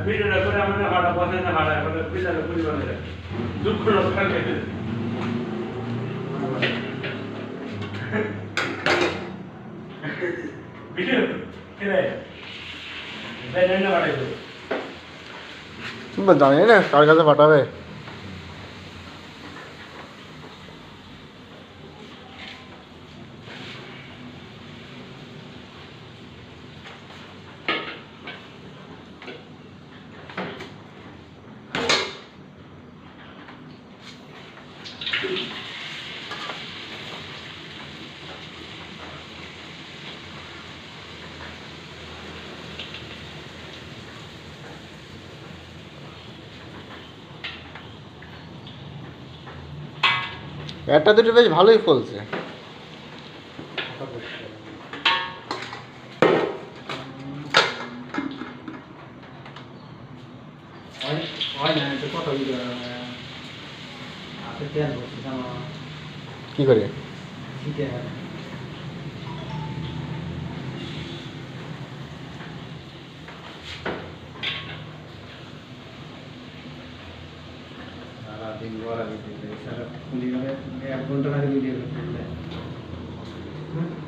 ভিডিওটা করে আমরা ভাড়া পছন্দ ভাড়া করে বিচারে পরিবারে দুঃখ রক্ষা করে ভিডিও কেরে বেনে বাড়াইছো তুমি জানি না কার কাছে পাঠাবে একটা দুটো বেশ ভালোই ফলছে কি করে दिन भर अभी सारा एक घंटा लगे वीडियो करते हैं